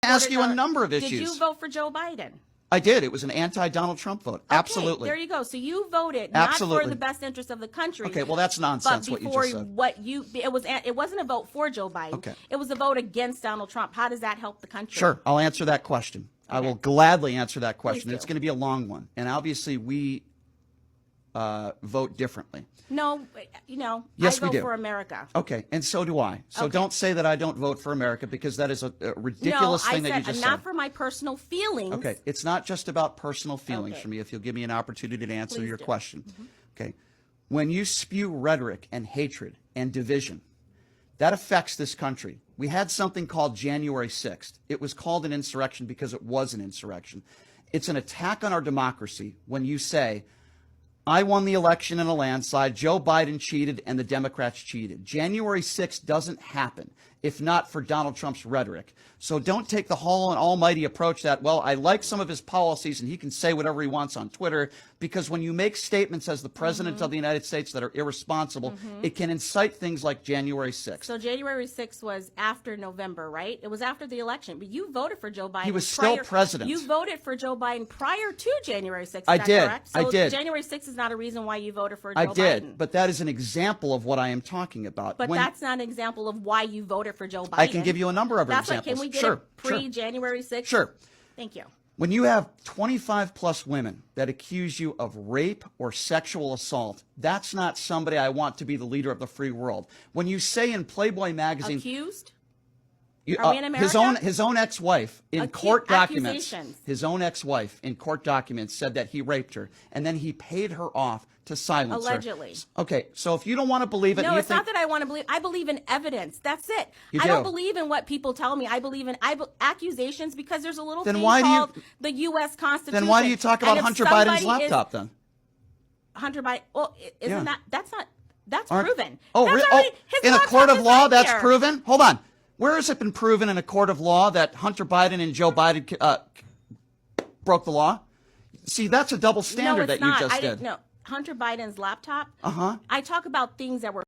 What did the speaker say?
ask you a number of issues. Did you vote for Joe Biden? I did. It was an anti-Donald Trump vote. Okay, Absolutely. there you go. So you voted not Absolutely. for the best interest of the country. Okay, well, that's nonsense But what you just said. It wasn't a vote for Joe Biden. Okay. It was a vote against Donald Trump. How does that help the country? Sure, I'll answer that question. I will gladly answer that question. It's going to be a long one. And obviously, we vote differently. No, Yes, I we vote do. for America. Okay, and so do I. So Okay. don't say that I don't vote for America, because that is a ridiculous thing that you just not said. for my personal feelings. Okay, it's not just about personal feelings Okay. for me, if you'll give me an opportunity to answer Please your do. question. Okay, when you spew rhetoric and hatred and division, that affects this country. We had something called January 6th. It was called an insurrection because it was an insurrection. It's an attack on our democracy when you say, I won the election in a landslide, Joe Biden cheated, and the Democrats cheated. January 6th doesn't happen if not for Donald Trump's rhetoric. So don't take the whole and almighty approach that, well, I like some of his policies and he can say whatever he wants on Twitter, because when you make statements as the president of the United States that are irresponsible, it can incite things like January 6th. So January 6th was after November, right? It was after the election, but you voted for Joe Biden. He was still president. You voted for Joe Biden prior to January 6th. Is I that did. correct? So I did. January 6th is not a reason why you voted for Joe I did, Biden. but that is an example of what I am talking about. But that's not an example of why you voted for Joe Biden. I can give you a number of That's examples. Like, can we get sure, it pre-January 6th? Sure. Thank you. When you have 25 plus women that accuse you of rape or sexual assault, that's not somebody I want to be the leader of the free world. When you say in Playboy magazine, Accused? Are we in America? his own ex-wife in court documents, accusations. his own ex-wife in court documents said that he raped her, and then he paid her off to silence Allegedly. her. Okay, so if you don't want to believe it, No, you it's think, not that I want to believe. I believe in evidence. That's it. You I don't do. believe in what people tell me. I believe in accusations because there's a little Then thing why do you- called the U.S. Constitution. then why do you talk about And if Hunter Biden's somebody laptop then? Hunter Biden. Well, isn't Yeah. that's Aren't- proven? Oh, That's really? already, Oh, his in a laptop court of is law, right that's there. proven? Hold on. Where has it been proven in a court of law that Hunter Biden and Joe Biden broke the law? See, that's a double standard No, it's that you not. just I did. didn't know. Hunter Biden's laptop. Uh-huh. I talk about things that were